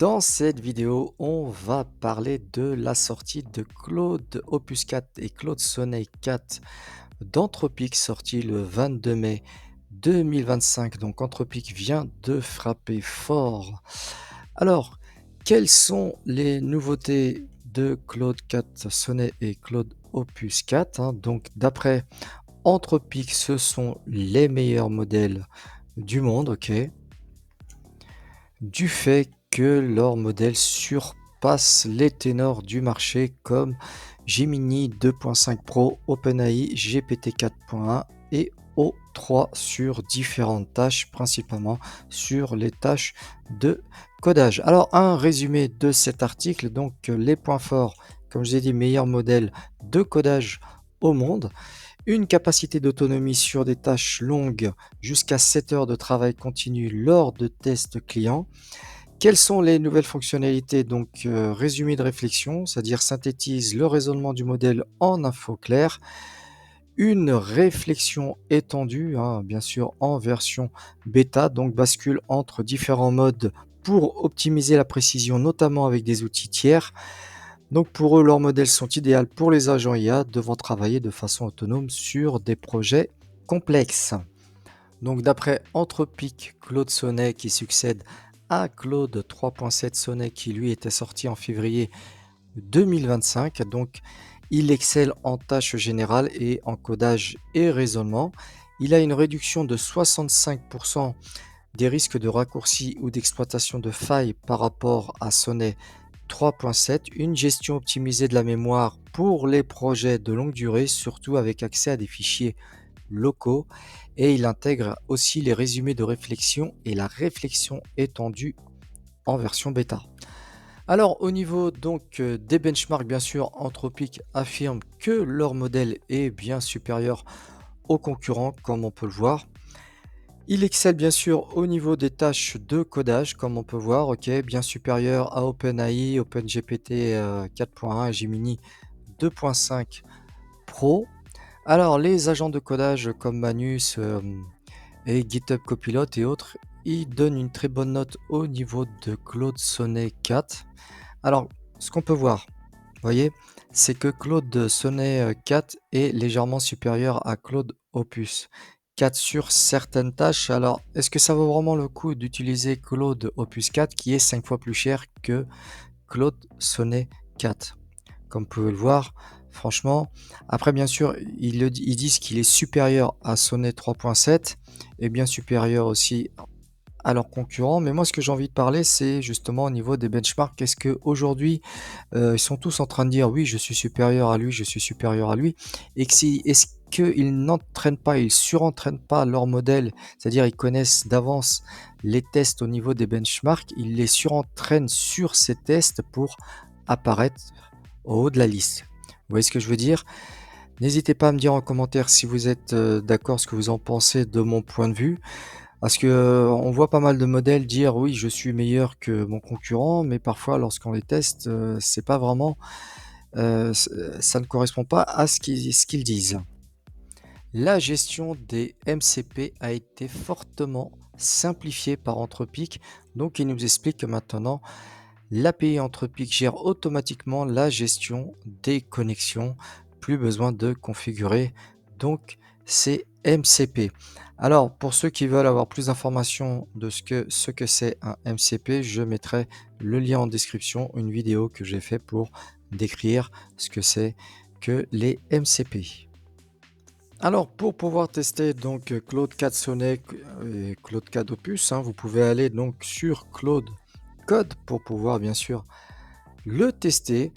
Dans cette vidéo, on va parler de la sortie de Claude Opus 4 et Claude Sonnet 4 d'Anthropic, sorti le 22 mai 2025. Donc Anthropic vient de frapper fort. Alors, quelles sont les nouveautés de Claude 4 Sonnet et Claude Opus 4, hein? Donc d'après Anthropic, ce sont les meilleurs modèles du monde, ok? Du fait que leurs modèles surpassent les ténors du marché comme Gemini 2.5 Pro, OpenAI GPT 4.1 et O3 sur différentes tâches, principalement sur les tâches de codage. Alors, un résumé de cet article, donc les points forts, comme je l'ai dit, meilleur modèle de codage au monde, une capacité d'autonomie sur des tâches longues jusqu'à 7 heures de travail continu lors de tests clients. Quelles sont les nouvelles fonctionnalités? Donc, résumé de réflexion, c'est-à-dire synthétise le raisonnement du modèle en infos claires. Une réflexion étendue, hein, bien sûr en version bêta, donc bascule entre différents modes pour optimiser la précision, notamment avec des outils tiers. Donc pour eux, leurs modèles sont idéaux pour les agents IA devant travailler de façon autonome sur des projets complexes. Donc d'après Anthropic, Claude Sonnet qui succède à Claude 3.7 Sonnet qui lui était sorti en février 2025. Donc il excelle en tâches générales et en codage et raisonnement. Il a une réduction de 65% des risques de raccourcis ou d'exploitation de failles par rapport à Sonnet 3.7, une gestion optimisée de la mémoire pour les projets de longue durée, surtout avec accès à des fichiers locaux, et il intègre aussi les résumés de réflexion et la réflexion étendue en version bêta. Alors au niveau donc des benchmarks, bien sûr, Anthropic affirme que leur modèle est bien supérieur aux concurrents, comme on peut le voir. Il excelle bien sûr au niveau des tâches de codage, comme on peut voir, ok, bien supérieur à OpenAI, OpenGPT 4.1 et Gemini 2.5 Pro. Alors, les agents de codage comme Manus et GitHub Copilot et autres, ils donnent une très bonne note au niveau de Claude Sonnet 4. Alors, ce qu'on peut voir, vous voyez, c'est que Claude Sonnet 4 est légèrement supérieur à Claude Opus 4 sur certaines tâches. Alors, est-ce que ça vaut vraiment le coup d'utiliser Claude Opus 4 qui est 5 fois plus cher que Claude Sonnet 4? Comme vous pouvez le voir, franchement, après bien sûr, ils disent qu'il est supérieur à Sonnet 3.7 et bien supérieur aussi à leurs concurrents. Mais moi, ce que j'ai envie de parler, c'est justement au niveau des benchmarks. Est-ce qu'aujourd'hui, ils sont tous en train de dire oui, je suis supérieur à lui, je suis supérieur à lui, et que si, est-ce qu'ils n'entraînent pas, ils surentraînent pas leur modèle, c'est-à-dire ils connaissent d'avance les tests au niveau des benchmarks, ils les surentraînent sur ces tests pour apparaître au haut de la liste. Vous voyez ce que je veux dire? N'hésitez pas à me dire en commentaire si vous êtes d'accord, ce que vous en pensez de mon point de vue. Parce que on voit pas mal de modèles dire oui, je suis meilleur que mon concurrent, mais parfois lorsqu'on les teste, c'est pas vraiment, ça ne correspond pas à ce qu'ils disent. La gestion des MCP a été fortement simplifiée par Anthropic, donc il nous explique que maintenant l'API Anthropic gère automatiquement la gestion des connexions, plus besoin de configurer donc ces MCP. Alors pour ceux qui veulent avoir plus d'informations de ce que c'est un MCP, je mettrai le lien en description, une vidéo que j'ai fait pour décrire ce que c'est que les MCP. Alors pour pouvoir tester donc Claude 4 Sonnet et Claude 4 Opus, hein, vous pouvez aller donc sur Claude Code pour pouvoir bien sûr le tester.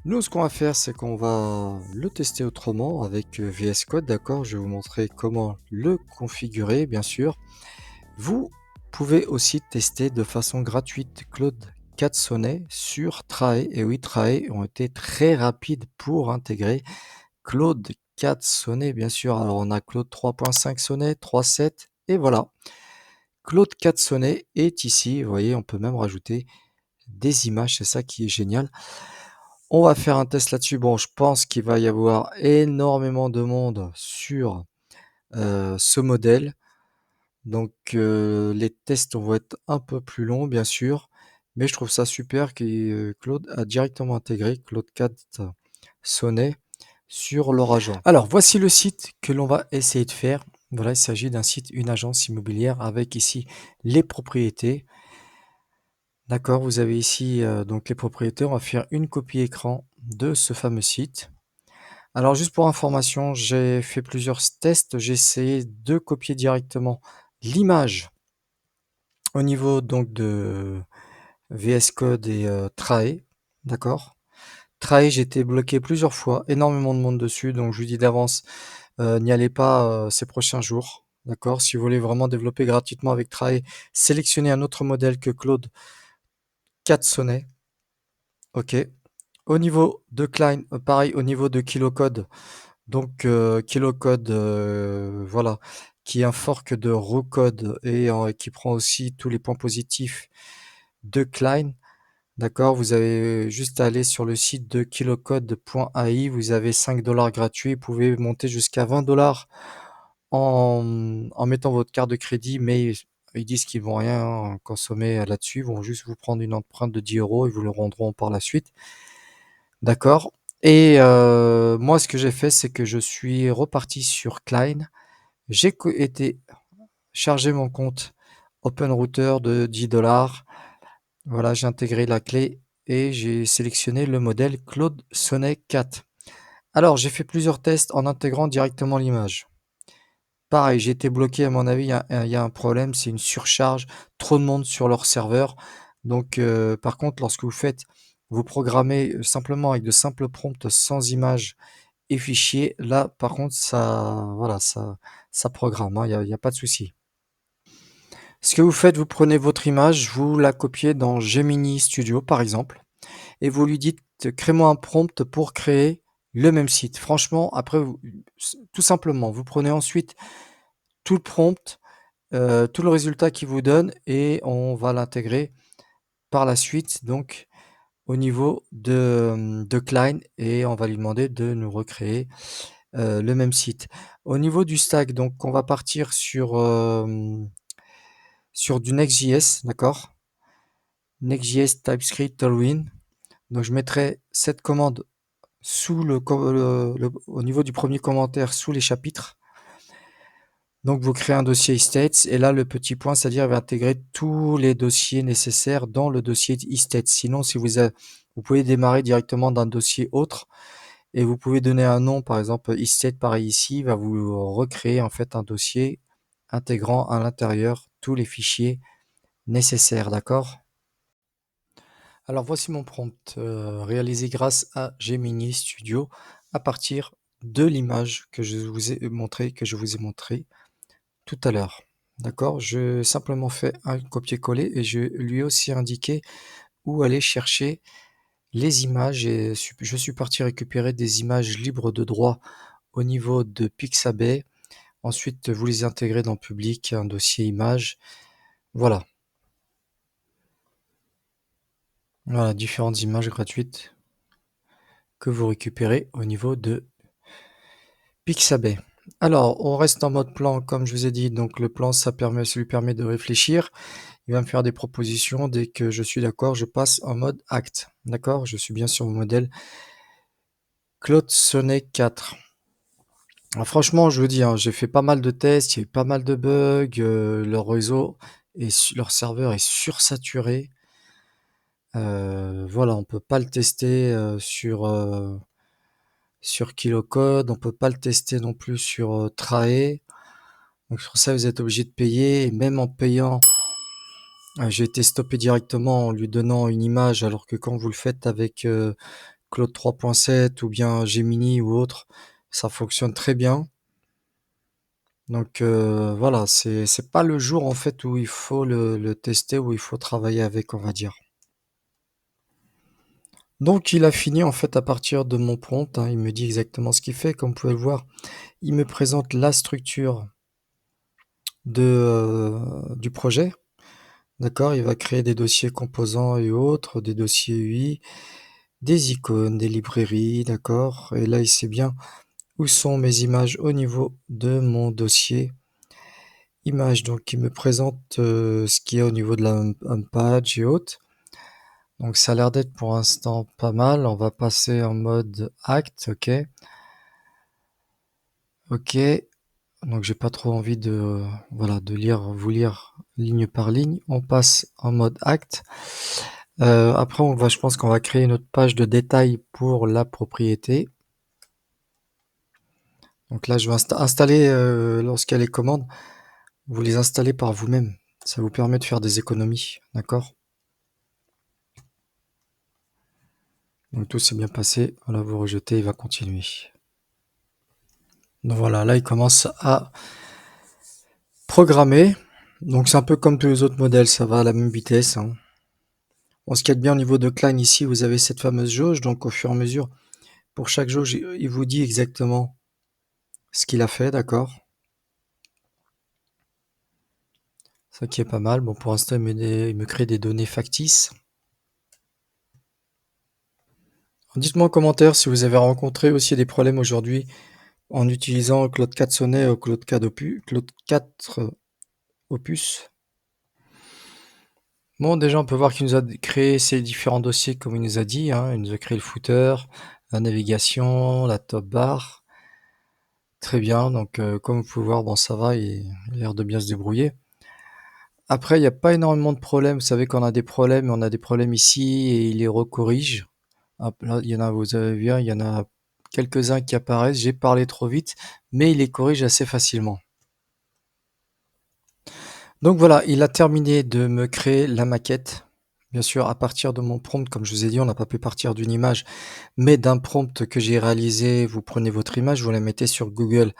Nous, ce qu'on va faire, c'est qu'on va le tester autrement avec VS Code, d'accord? Je vais vous montrer comment le configurer, bien sûr. Vous pouvez aussi tester de façon gratuite Claude 4 Sonnet sur Trae. Et oui, Trae ont été très rapides pour intégrer Claude 4 Sonnet, bien sûr. Alors, on a Claude 3.5 Sonnet, 3.7, et voilà. Claude 4 Sonnet est ici. Vous voyez, on peut même rajouter des images, c'est ça qui est génial. On va faire un test là-dessus. Bon, je pense qu'il va y avoir énormément de monde sur ce modèle. Donc les tests vont être un peu plus longs, bien sûr. Mais je trouve ça super Claude a directement intégré Claude 4 Sonnet sur leur agent. Alors, voici le site que l'on va essayer de faire. Voilà, il s'agit d'un site, une agence immobilière avec ici les propriétés. D'accord, vous avez ici donc les propriétés. On va faire une copie écran de ce fameux site. Alors, juste pour information, j'ai fait plusieurs tests. J'ai essayé de copier directement l'image au niveau donc de VS Code et Trae. D'accord. Trae, j'ai été bloqué plusieurs fois, énormément de monde dessus, donc je vous dis d'avance, n'y allez pas ces prochains jours. D'accord. Si vous voulez vraiment développer gratuitement avec Trae, sélectionnez un autre modèle que Claude 4 Sonnet. OK. Au niveau de Klein, pareil, au niveau de Kilocode, donc Kilocode, voilà, qui est un fork de Rocode et qui prend aussi tous les points positifs de Klein. D'accord, vous avez juste à aller sur le site de kilocode.ai, vous avez 5 $ gratuits, vous pouvez monter jusqu'à 20 $ en mettant votre carte de crédit, mais ils disent qu'ils vont rien consommer là-dessus, ils vont juste vous prendre une empreinte de 10 € et vous le rendront par la suite. D'accord. Et moi, ce que j'ai fait, c'est que je suis reparti sur Klein. J'ai été charger mon compte OpenRouter de 10 $. Voilà, j'ai intégré la clé et j'ai sélectionné le modèle Claude Sonnet 4. Alors, j'ai fait plusieurs tests en intégrant directement l'image. Pareil, j'ai été bloqué, à mon avis, il y a un problème, c'est une surcharge, trop de monde sur leur serveur. Donc, par contre, lorsque vous programmez simplement avec de simples prompts sans image et fichier, là, par contre, ça, voilà, ça programme, hein, il y a pas de souci. Ce que vous faites, vous prenez votre image, vous la copiez dans Gemini Studio, par exemple, et vous lui dites, crée-moi un prompt pour créer le même site. Franchement, après, tout simplement, vous prenez ensuite tout le prompt, tout le résultat qu'il vous donne, et on va l'intégrer par la suite, donc, au niveau de Klein, et on va lui demander de nous recréer le même site. Au niveau du stack, donc, on va partir sur du Next.js, d'accord? Next.js TypeScript Tailwind. Donc, je mettrai cette commande sous au niveau du premier commentaire sous les chapitres. Donc vous créez un dossier estates et là le petit point, c'est-à-dire il va intégrer tous les dossiers nécessaires dans le dossier estates. Sinon, si vous pouvez démarrer directement d'un dossier autre et vous pouvez donner un nom, par exemple estate pareil ici, il va vous recréer en fait un dossier intégrant à l'intérieur tous les fichiers nécessaires, d'accord? Alors voici mon prompt réalisé grâce à Gemini Studio à partir de l'image que je vous ai montré tout à l'heure. D'accord? Je simplement fait un copier-coller et je lui ai aussi indiqué où aller chercher les images et je suis parti récupérer des images libres de droit au niveau de Pixabay. Ensuite, vous les intégrez dans Public, un dossier images. Voilà. Voilà, différentes images gratuites que vous récupérez au niveau de Pixabay. Alors, on reste en mode plan, comme je vous ai dit. Donc, le plan, ça lui permet de réfléchir. Il va me faire des propositions. Dès que je suis d'accord, je passe en mode acte. D'accord? Je suis bien sur mon modèle Claude Sonnet 4. Alors, franchement, je vous dis, hein, j'ai fait pas mal de tests, il y a eu pas mal de bugs, leur réseau et leur serveur est sursaturé. Voilà, on peut pas le tester sur Kilocode, on peut pas le tester non plus sur Trae. Donc sur ça, vous êtes obligé de payer. Et même en payant, j'ai été stoppé directement en lui donnant une image, alors que quand vous le faites avec Claude 3.7 ou bien Gemini ou autre, ça fonctionne très bien. Donc voilà, c'est pas le jour en fait où il faut le tester, où il faut travailler avec, on va dire. Donc il a fini en fait à partir de mon prompt, hein, il me dit exactement ce qu'il fait. Comme vous pouvez le voir, il me présente la structure du projet. D'accord, il va créer des dossiers composants et autres, des dossiers UI, des icônes, des librairies, d'accord. Et là, il sait bien où sont mes images au niveau de mon dossier images. Donc, il me présente ce qu'il y a au niveau de la home page et autres. Donc ça a l'air d'être pour l'instant pas mal. On va passer en mode acte, ok. Ok, donc j'ai pas trop envie de, voilà, vous lire ligne par ligne. On passe en mode acte. Après, je pense qu'on va créer une autre page de détail pour la propriété. Donc là, je vais installer, lorsqu'il y a les commandes, vous les installez par vous-même. Ça vous permet de faire des économies, d'accord? Donc tout s'est bien passé. Voilà, vous rejetez, il va continuer. Donc voilà, là, il commence à programmer. Donc c'est un peu comme tous les autres modèles, ça va à la même vitesse, hein. On se calque bien au niveau de Klein ici, vous avez cette fameuse jauge, donc au fur et à mesure, pour chaque jauge, il vous dit exactement ce qu'il a fait, d'accord? Ça qui est pas mal. Bon, pour l'instant, il me crée des données factices. Dites-moi en commentaire si vous avez rencontré aussi des problèmes aujourd'hui en utilisant Claude 4 Sonnet ou Claude 4 Opus. Bon, déjà, on peut voir qu'il nous a créé ces différents dossiers comme il nous a dit, hein. Il nous a créé le footer, la navigation, la top bar. Très bien, donc comme vous pouvez voir, bon, ça va, il a l'air de bien se débrouiller. Après, il n'y a pas énormément de problèmes. Vous savez qu'on a des problèmes, on a des problèmes ici et il les recorrige. Hop, là, il y en a, vous avez vu, hein, il y en a quelques-uns qui apparaissent. J'ai parlé trop vite, mais il les corrige assez facilement. Donc voilà, il a terminé de me créer la maquette. Bien sûr, à partir de mon prompt, comme je vous ai dit, on n'a pas pu partir d'une image, mais d'un prompt que j'ai réalisé. Vous prenez votre image, vous la mettez sur Google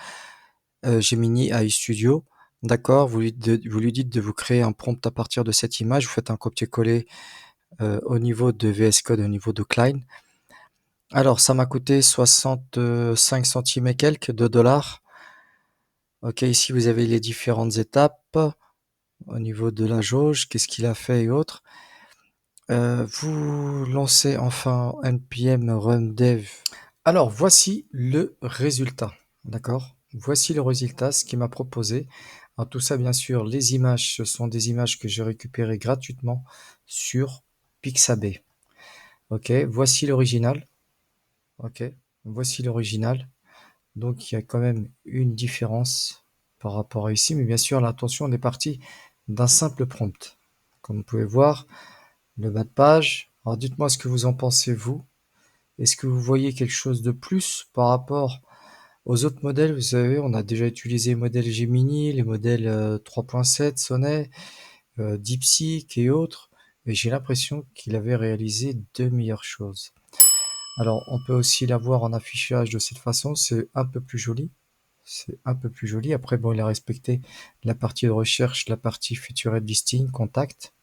Gemini AI Studio. D'accord, vous lui dites de vous créer un prompt à partir de cette image. Vous faites un copier-coller au niveau de VS Code, au niveau de Klein. Alors, ça m'a coûté 65 centimes et quelques de dollars. Ok, ici vous avez les différentes étapes au niveau de la jauge, qu'est-ce qu'il a fait et autres. Vous lancez enfin npm run dev. Alors, voici le résultat. D'accord? Voici le résultat, ce qu'il m'a proposé. Alors, tout ça, bien sûr, les images, ce sont des images que j'ai récupérées gratuitement sur Pixabay. Ok, voici l'original. Ok, voici l'original. Donc, il y a quand même une différence par rapport à ici. Mais bien sûr, là, attention, on est parti d'un simple prompt. Comme vous pouvez voir, le bas de page. Alors, dites-moi ce que vous en pensez, vous. Est-ce que vous voyez quelque chose de plus par rapport aux autres modèles? Vous savez, on a déjà utilisé les modèles Gemini, les modèles 3.7, Sonnet, DeepSeek et autres. Et j'ai l'impression qu'il avait réalisé de meilleures choses. Alors, on peut aussi l'avoir en affichage de cette façon. C'est un peu plus joli. C'est un peu plus joli. Après, bon, il a respecté la partie de recherche, la partie featured listing, contact.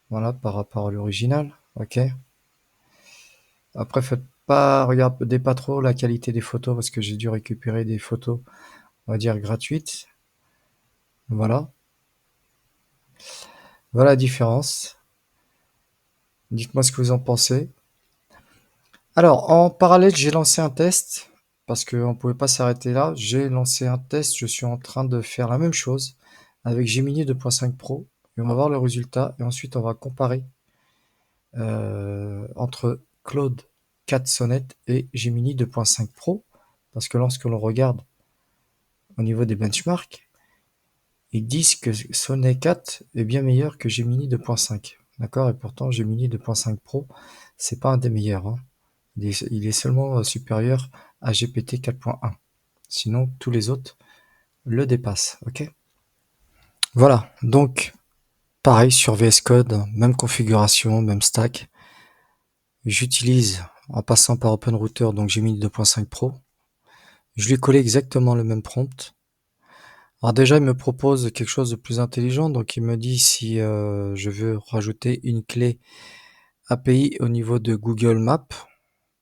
Voilà, par rapport à l'original. Ok. Après, regardez pas trop la qualité des photos parce que j'ai dû récupérer des photos, on va dire, gratuites. Voilà. Voilà la différence. Dites-moi ce que vous en pensez. Alors, en parallèle, j'ai lancé un test parce qu'on ne pouvait pas s'arrêter là. J'ai lancé un test. Je suis en train de faire la même chose avec Gemini 2.5 Pro. Et on va voir le résultat. Et ensuite, on va comparer entre Claude 4 Sonnet et Gemini 2.5 Pro. Parce que lorsque l'on regarde au niveau des benchmarks, ils disent que Sonnet 4 est bien meilleur que Gemini 2.5. D'accord? Et pourtant, Gemini 2.5 Pro, c'est pas un des meilleurs, hein. Il est seulement supérieur à GPT 4.1. Sinon, tous les autres le dépassent. Ok? Voilà. Donc, pareil sur VS Code, même configuration, même stack. J'utilise en passant par OpenRouter, donc Gemini 2.5 Pro. Je lui ai collé exactement le même prompt. Alors déjà, il me propose quelque chose de plus intelligent, donc il me dit si je veux rajouter une clé API au niveau de Google Maps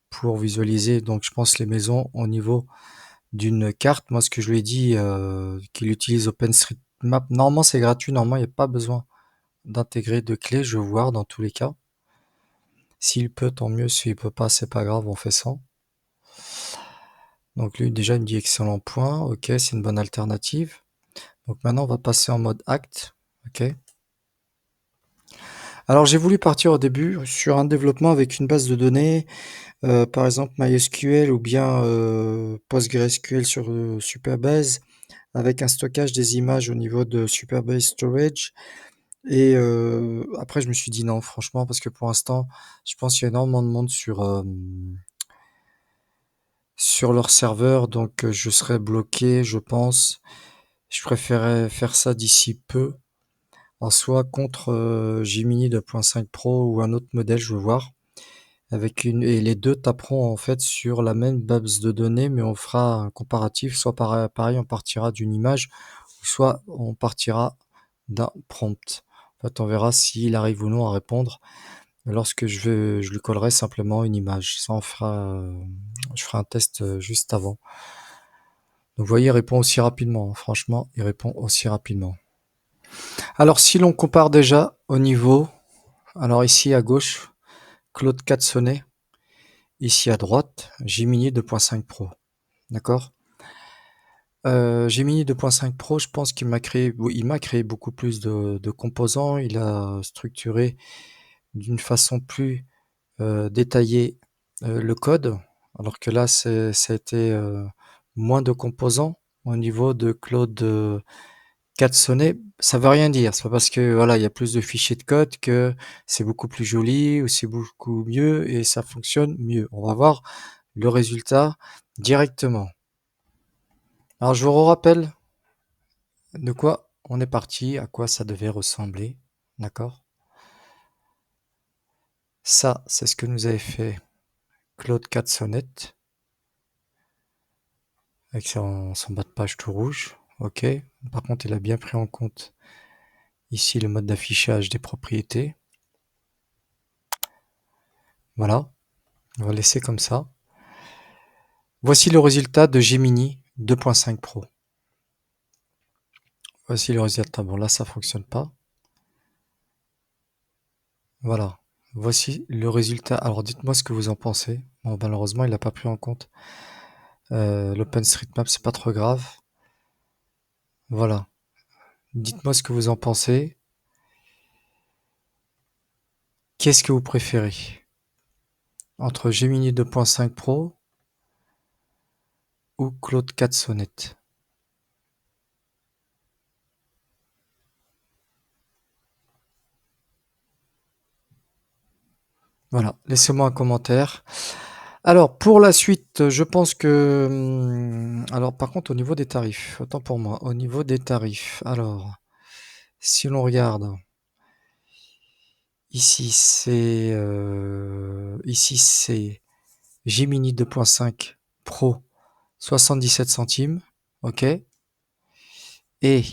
pour visualiser, donc je pense les maisons au niveau d'une carte. Moi, ce que je lui ai dit, qu'il utilise OpenStreetMap. Normalement, c'est gratuit. Normalement, il n'y a pas besoin d'intégrer de clé. Je vais voir dans tous les cas. S'il peut, tant mieux. S'il peut pas, c'est pas grave, on fait ça. Donc lui, déjà, il me dit excellent point. Ok, c'est une bonne alternative. Donc maintenant, on va passer en mode acte. Ok. Alors j'ai voulu partir au début sur un développement avec une base de données, par exemple MySQL ou bien, PostgreSQL sur, Supabase, avec un stockage des images au niveau de Supabase Storage et après je me suis dit: «Non franchement» parce que pour l'instant, je pense qu'il y a énormément de monde sur leur serveur donc je serais bloqué je pense. Je préférais faire ça d'ici peu. En soit contre, Gemini 2.5 Pro ou un autre modèle, je veux voir. Avec une et les 2 taperont en fait sur la même base de données, mais on fera un comparatif, soit pareil on partira d'une image, soit on partira d'un prompt. En fait, on verra s'il arrive ou non à répondre lorsque je lui collerai simplement une image. Ça on fera, je ferai un test, juste avant. Donc vous voyez, il répond aussi rapidement, hein. Franchement, il répond aussi rapidement. Alors si l'on compare déjà au niveau, alors ici à gauche, Claude Catsonnet, ici à droite, Gemini 2.5 Pro, d'accord? Gemini 2.5 Pro, je pense qu'il m'a créé oui, il m'a créé beaucoup plus de composants. Il a structuré d'une façon plus, détaillée, le code, alors que là, ça a été, moins de composants au niveau de Claude, Catsonnet. Ça veut rien dire. C'est pas parce que, voilà, il y a plus de fichiers de code que c'est beaucoup plus joli ou c'est beaucoup mieux et ça fonctionne mieux. On va voir le résultat directement. Alors je vous rappelle de quoi on est parti, à quoi ça devait ressembler, d'accord? Ça, c'est ce que nous avait fait Claude Catsonnet avec son bas de page tout rouge, ok. Par contre, il a bien pris en compte ici le mode d'affichage des propriétés. Voilà, on va laisser comme ça. Voici le résultat de Gemini 2.5 Pro. Voici le résultat. Bon, là, ça fonctionne pas. Voilà. Voici le résultat. Alors, dites-moi ce que vous en pensez. Bon, malheureusement, il n'a pas pris en compte l'OpenStreetMap, c'est pas trop grave. Voilà. Dites-moi ce que vous en pensez. Qu'est-ce que vous préférez entre Gemini 2.5 Pro ou Claude 4 Sonnet? Voilà, laissez-moi un commentaire. Alors, pour la suite, je pense que... alors, par contre, au niveau des tarifs, autant pour moi, au niveau des tarifs, alors, si l'on regarde, ici c'est Gemini 2.5 Pro, 77 centimes, ok? Et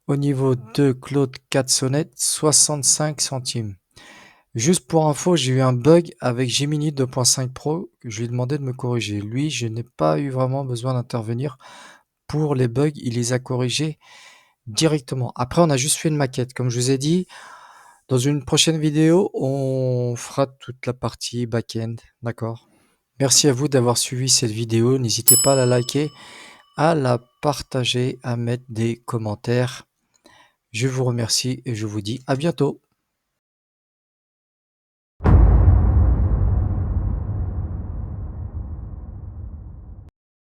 au niveau de Claude 4 Sonnet, 65 centimes. Juste pour info, j'ai eu un bug avec Gemini 2.5 Pro, que je lui ai demandé de me corriger. Lui, je n'ai pas eu vraiment besoin d'intervenir pour les bugs, il les a corrigés directement. Après, on a juste fait une maquette. Comme je vous ai dit, dans une prochaine vidéo, on fera toute la partie back-end, d'accord? Merci à vous d'avoir suivi cette vidéo. N'hésitez pas à la liker, à la partager, à mettre des commentaires. Je vous remercie et je vous dis à bientôt.